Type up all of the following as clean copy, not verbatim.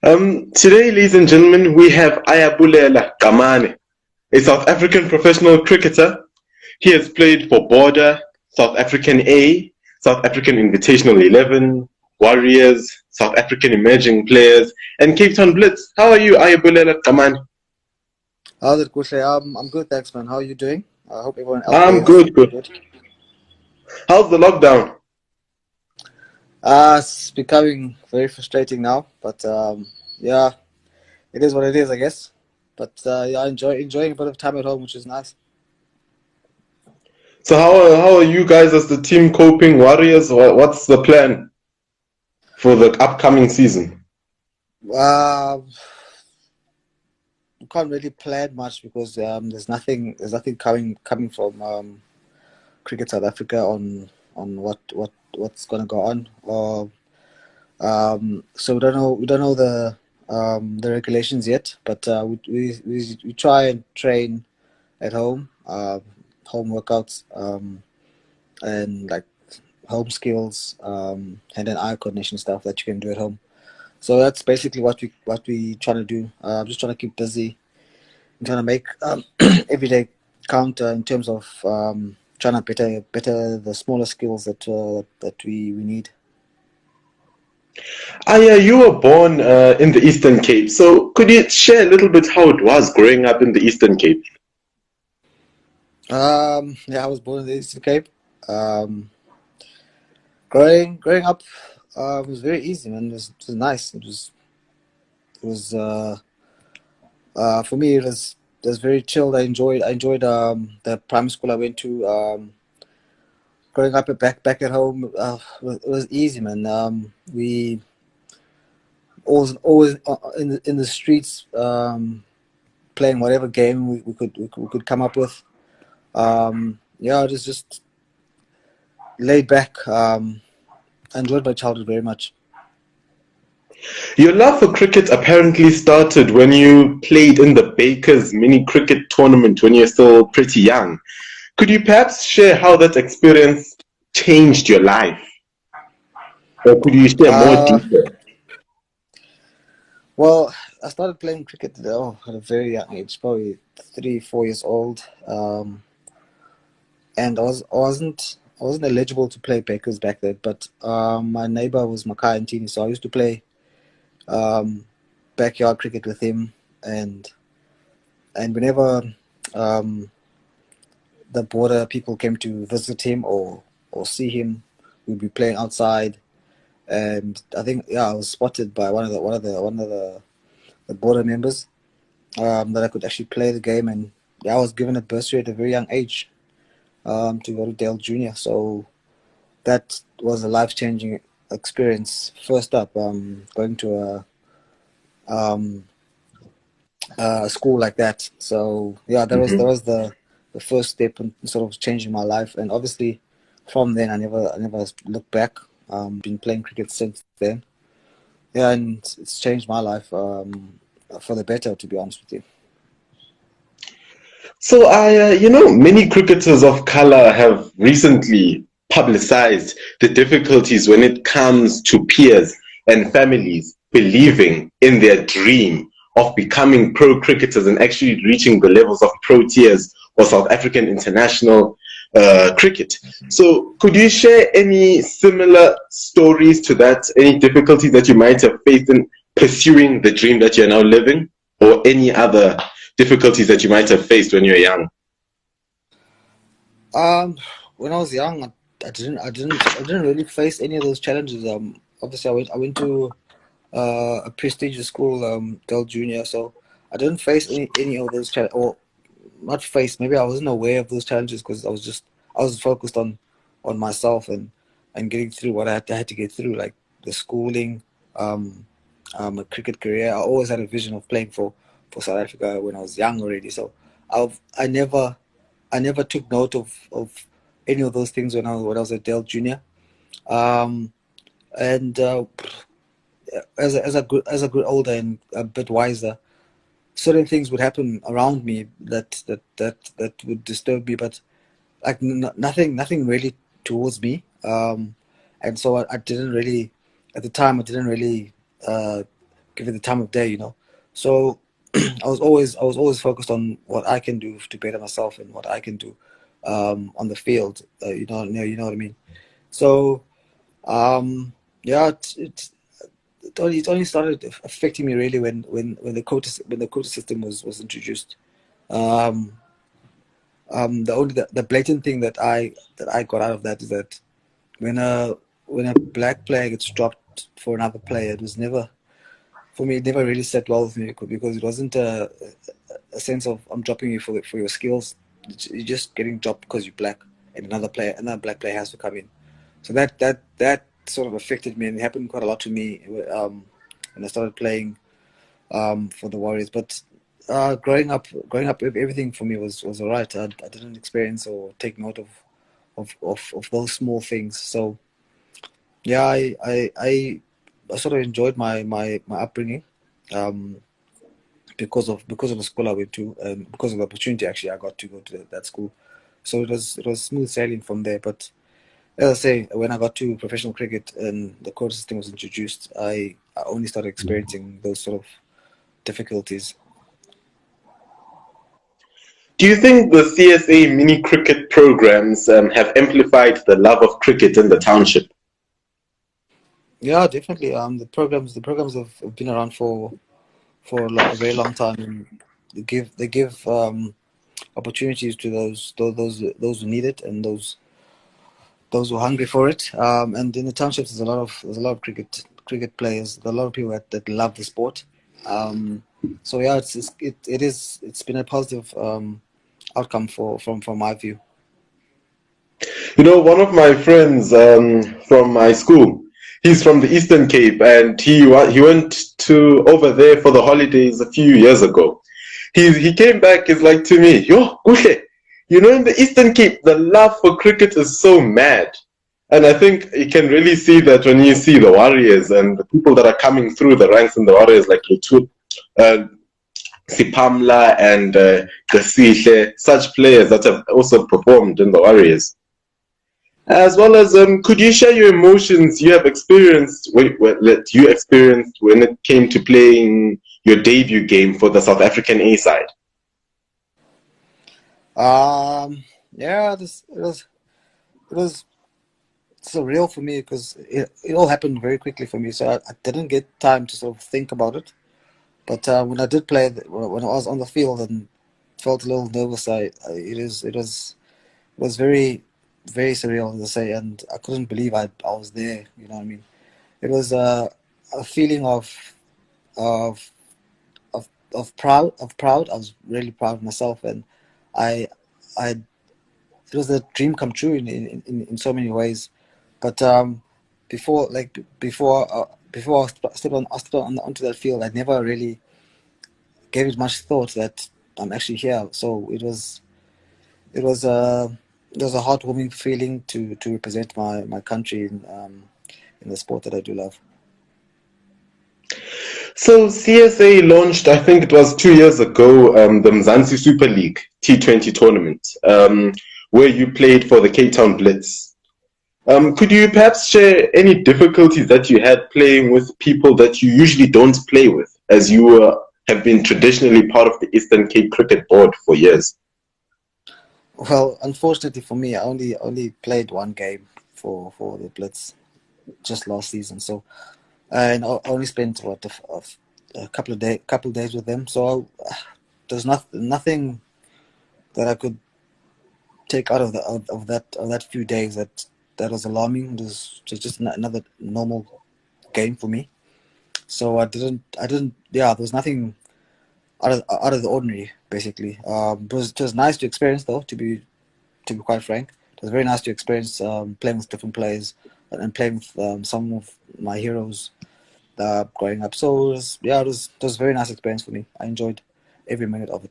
Today, ladies and gentlemen, we have Ayabulela Gqamane, a South African professional cricketer. He has played for Border, South African A, South African Invitational 11, Warriors, South African Emerging Players, and Cape Town Blitz. How are you, Ayabulela Gqamane? How's it, Kuhle? I'm good, thanks, man. How are you doing? I hope everyone else I'm is good. How's the lockdown? It's becoming very frustrating now, but yeah, it is what it is, I guess. But yeah, enjoying a bit of time at home, which is nice. So how are you guys as the team coping? Warriors, what's the plan for the upcoming season? Uh, we can't really plan much because there's nothing coming from Cricket South Africa on what's gonna go on. So we don't know the regulations yet, but we try and train at home, home workouts, and like home skills, hand and eye coordination stuff that you can do at home. So that's basically what we trying to do. I'm just trying to keep busy, and trying to make every day count in terms of trying to better the smaller skills that we need. Aya, you were born in the Eastern Cape, so could you share a little bit how it was growing up in the Eastern Cape? Yeah, I was born in the Eastern Cape. Growing up was very easy, man. It was nice. It was for me. It was very chilled. I enjoyed the primary school I went to. Growing up back at home, it was easy, man. We always in the streets, playing whatever game we could come up with. Yeah, it was just laid back. I enjoyed my childhood very much. Your love for cricket apparently started when you played in the Bakers mini cricket tournament when you were still pretty young. Could you perhaps share how that experience changed your life? Or could you share more Uh, detail? well, I started playing cricket at a very young age, probably 3, 4 years old. And I wasn't eligible to play Bakers back then, but my neighbor was Makai and Tini, so I used to play um, backyard cricket with him, and whenever um, the border people came to visit him or see him, we'd be playing outside. And I think, yeah, I was spotted by one of the border members, that I could actually play the game, and yeah, I was given a bursary at a very young age, to go to Dale Junior. So that was a life changing experience. First up, going to um, a school like that. So yeah, that was the first step in sort of changing my life. And obviously, from then I never looked back. Been playing cricket since then. Yeah, and it's changed my life, for the better, to be honest with you. So, many cricketers of color have recently publicized the difficulties when it comes to peers and families believing in their dream of becoming pro cricketers and actually reaching the levels of Proteas or South African international cricket. So, could you share any similar stories to that? Any difficulties that you might have faced in pursuing the dream that you're now living, or any other difficulties that you might have faced when you were young? Um, when I was young, I didn't really face any of those challenges. Obviously, I went to a prestigious school, Del Junior, so I didn't face any of those challenges, or not face. Maybe I wasn't aware of those challenges because I was focused on myself and getting through what I had to get through, like the schooling, um, a cricket career. I always had a vision of playing for South Africa when I was young already. So I never took note of any of those things when I was at Dale Junior. Um, and as I grew older and a bit wiser, certain things would happen around me that would disturb me, but like nothing really towards me. And so I didn't really, at the time, I didn't really uh, give it the time of day, you know. So I was always focused on what I can do to better myself and what I can do on the field. You know what I mean. So yeah, it only started affecting me really when the quota system was introduced. Um, the blatant thing that I got out of that is that when a black player gets dropped for another player, it was never, for me, it never really sat well with me because it wasn't a sense of I'm dropping you for your skills. You're just getting dropped because you're black, and another black player has to come in. So that sort of affected me, and it happened quite a lot to me when I started playing for the Warriors. But growing up, everything for me was alright. I didn't experience or take note of those small things. So yeah, I sort of enjoyed my upbringing. Um, because of the school I went to, and because of the opportunity actually I got to go to that school. So it was smooth sailing from there. But as I say, when I got to professional cricket and the quota system was introduced, I only started experiencing those sort of difficulties. Do you think the CSA mini cricket programs have amplified the love of cricket in the township? Yeah, definitely. The programs have been around for a very long time, and they give opportunities to those who need it and those who are hungry for it. And in the townships, there's a lot of cricket players. There are a lot of people that love the sport. So yeah, it's been a positive outcome from my view. You know, one of my friends from my school, he's from the Eastern Cape, and he went to over there for the holidays a few years ago. He came back. He's like to me, "Yo, Kuhle, you know, in the Eastern Cape, the love for cricket is so mad." And I think you can really see that when you see the Warriors and the people that are coming through the ranks in the Warriors, like Cloete, Sipamla, and Qesihle, such players that have also performed in the Warriors. As well as, could you share your emotions you have experienced, that you experienced when it came to playing your debut game for the South African A side? Yeah, it was surreal for me because it all happened very quickly for me. So I didn't get time to sort of think about it. But when I did play, when I was on the field and felt a little nervous, it was very surreal, as I say, and I couldn't believe I was there. You know what I mean? It was a feeling of proud. I was really proud of myself, and I I it was a dream come true in so many ways. But before I stepped onto that field, I never really gave it much thought that I'm actually here. So it was a it was a heartwarming feeling to represent my country in the sport that I do love. So CSA launched, I think it was 2 years ago, the Mzansi Super League T20 tournament, where you played for the Cape Town Blitz. Could you perhaps share any difficulties that you had playing with people that you usually don't play with, as you have been traditionally part of the Eastern Cape Cricket Board for years? Well, unfortunately for me, I only played one game for the Blitz just last season. So and I only spent a couple of days with them. So there's nothing that I could take out of that few days that was alarming. It was just another normal game for me. So I didn't yeah, there was nothing out of the ordinary basically. It was nice to experience though, to be quite frank. It was very nice to experience playing with different players and playing with some of my heroes growing up. So it was a very nice experience for me. I enjoyed every minute of it.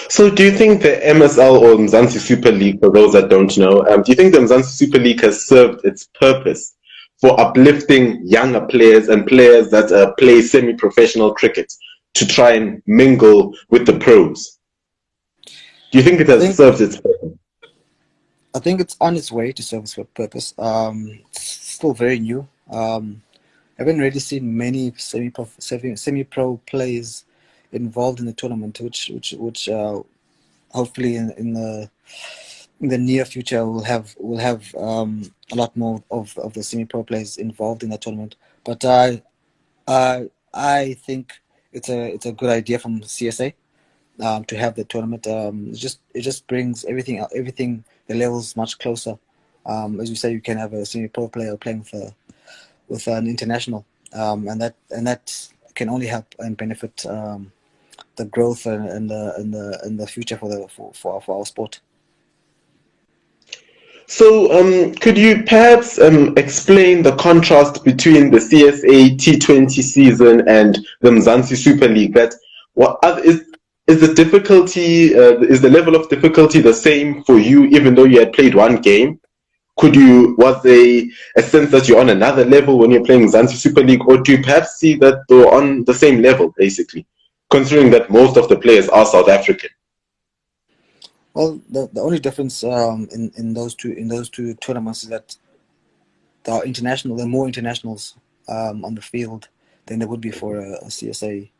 So do you think the MSL or Mzansi Super League, for those that don't know, do you think the Mzansi Super League has served its purpose for uplifting younger players and players that play semi-professional cricket to try and mingle with the pros? Do you think it I has think served its purpose? it's on its way to serve its purpose. It's still very new. haven't really seen many semi-pro players involved in the tournament, which hopefully in the near future we'll have a lot more of the semi-pro players involved in the tournament. But I think it's a good idea from CSA to have the tournament. It just brings everything the levels much closer. As you say, you can have a semi-pro player playing with an international, and that can only help and benefit the growth and the future for our sport. So, could you perhaps explain the contrast between the CSA T20 season and the Mzansi Super League? That is the difficulty, is the level of difficulty the same for you, even though you had played one game? Was there a sense that you're on another level when you're playing Mzansi Super League, or do you perhaps see that they're on the same level, basically, considering that most of the players are South African? Well, the only difference in those two tournaments is that there are more internationals on the field than there would be for a CSA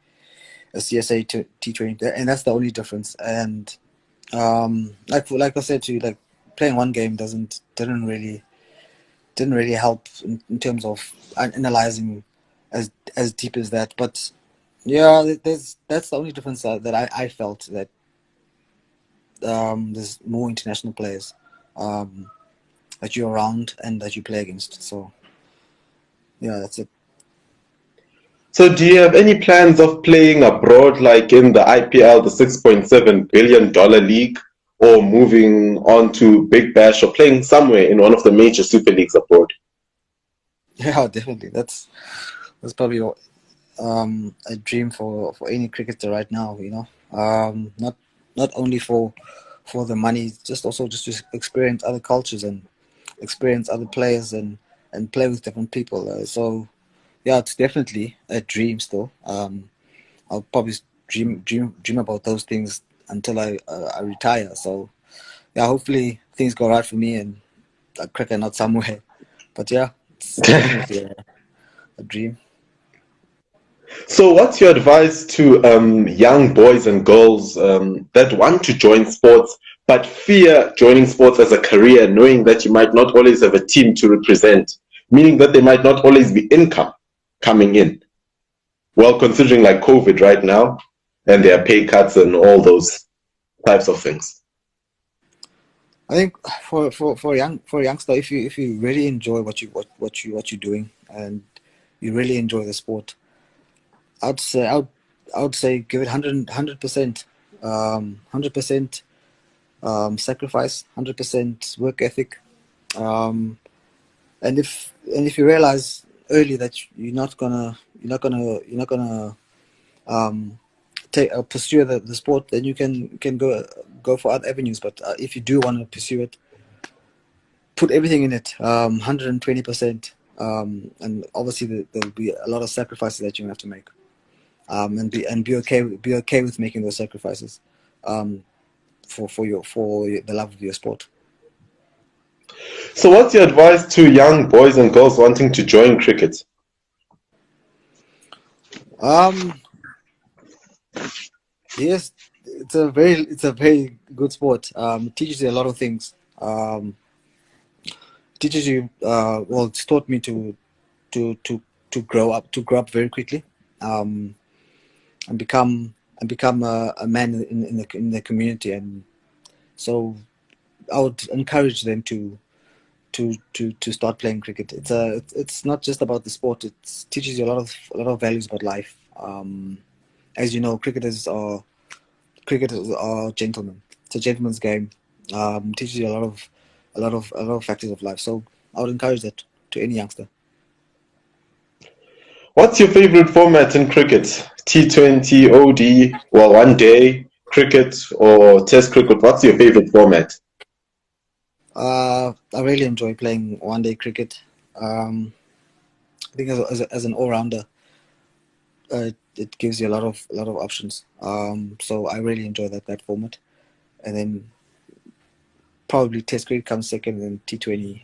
T20, and that's the only difference. And like I said to you, like playing one game didn't really help in terms of analyzing as deep as that. But yeah, that's the only difference that I felt, that there's more international players that you're around and that you play against. So yeah, that's it. So do you have any plans of playing abroad, like in the IPL, the $6.7 billion league, or moving on to Big Bash, or playing somewhere in one of the major super leagues abroad? Yeah, definitely. That's probably a dream for any cricketer right now. Not only for the money, just to experience other cultures and experience other players and play with different people. So yeah, it's definitely a dream still. I'll probably dream about those things until I retire. So yeah, hopefully things go right for me and cricket not somewhere. But yeah, it's definitely a dream. So what's your advice to young boys and girls that want to join sports but fear joining sports as a career, knowing that you might not always have a team to represent, meaning that there might not always be income coming in? Well, considering like COVID right now, and there are pay cuts and all those types of things. I think for a youngster, if you really enjoy what you're doing and you really enjoy the sport, I would say give it 100%, 100% sacrifice, 100% work ethic, and if you realize early that you're not gonna pursue the sport, then you can go for other avenues. But if you do want to pursue it, put everything in it, 120%, and obviously there'll be a lot of sacrifices that you have to make, and be okay with making those sacrifices, for the love of your sport. So what's your advice to young boys and girls wanting to join cricket? Yes, it's a very good sport. It teaches you a lot of things. Teaches you, well, it's taught me to to to grow up very quickly, um, and become a man in the community. And so I would encourage them to start playing cricket. It's not just about the sport. It teaches you a lot of values about life. As you know, cricketers are gentlemen. It's a gentleman's game. Teaches you a lot of factors of life. So I would encourage that to any youngster. What's your favorite format in cricket? T20, OD, well, one day cricket or test cricket? What's your favorite format? I really enjoy playing one-day cricket. I think as an all-rounder, it gives you a lot of options. So I really enjoy that format. And then probably Test cricket comes second, and then T20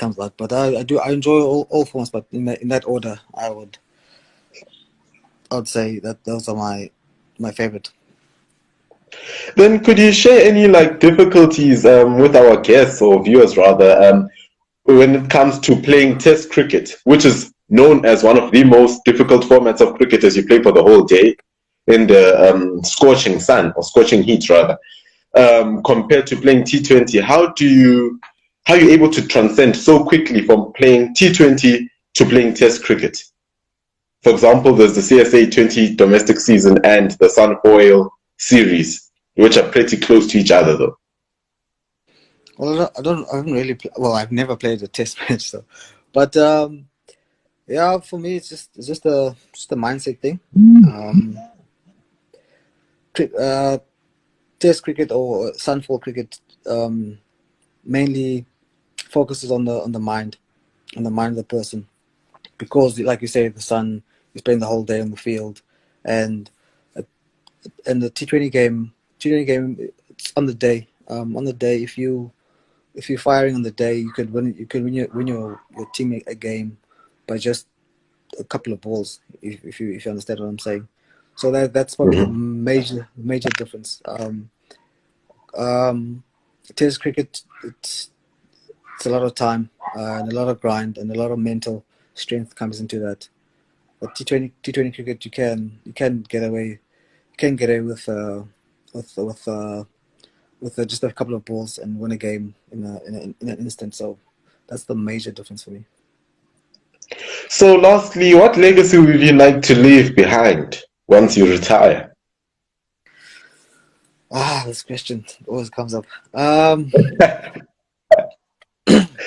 comes out. But I enjoy all forms, but in that order, I'd say that those are my favorite. Then could you share any like difficulties with our guests or viewers rather when it comes to playing Test cricket, which is known as one of the most difficult formats of cricket as you play for the whole day in the scorching sun or scorching heat rather, compared to playing T20? How are you able to transcend so quickly from playing T20 to playing Test cricket? For example, there's the CSA 20 domestic season and the Sun Oil series, which are pretty close to each other though. Well, I haven't really. I've never played a Test match, so. But yeah, for me, it's just a mindset thing. Test cricket or sunfall cricket mainly focuses on the mind, of the person, because, like you say, the sun is playing the whole day on the field, and the T20 game, it's on the day. On the day, if you're firing on the day, you could win your team a game by just a couple of balls. If you understand what I'm saying, so that's probably the major difference. Test cricket, it's a lot of time and a lot of grind and a lot of mental strength comes into that. But T20 cricket, you can get away with just a couple of balls and win a game in an instant. So that's the major difference for me. So lastly, what legacy would you like to leave behind once you retire? This question always comes up.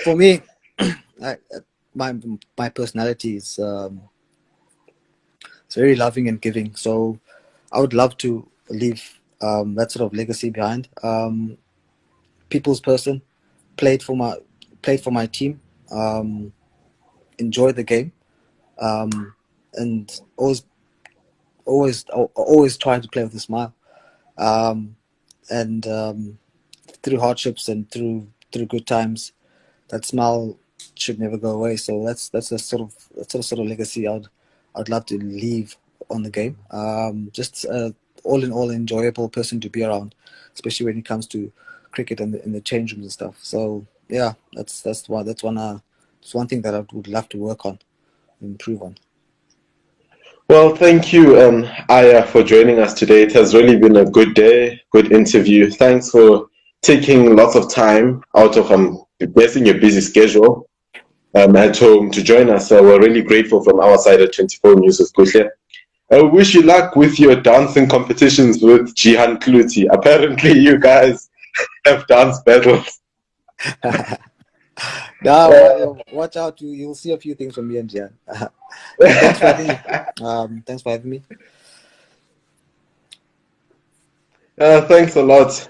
For me, my personality is it's very loving and giving. So I would love to leave that sort of legacy behind. People's person, played for my team, enjoy the game, and always try to play with a smile. And through hardships and through good times, that smile should never go away. So that's a sort of legacy I'd love to leave on the game. Just all in all, enjoyable person to be around, especially when it comes to cricket and in the change rooms and stuff. So yeah, that's one thing that I would love to work on, improve on. Well, thank you, Aya, for joining us today. It has really been a good day, good interview. Thanks for taking lots of time out of, I'm guessing, your busy schedule at home to join us. So we're really grateful from our side at 24 News with Kuhle. I wish you luck with your dancing competitions with Jihan Cloete. Apparently, you guys have dance battles. Now, watch out! You'll see a few things from me and Jihan. Thanks for having me. Thanks for having me. Thanks a lot.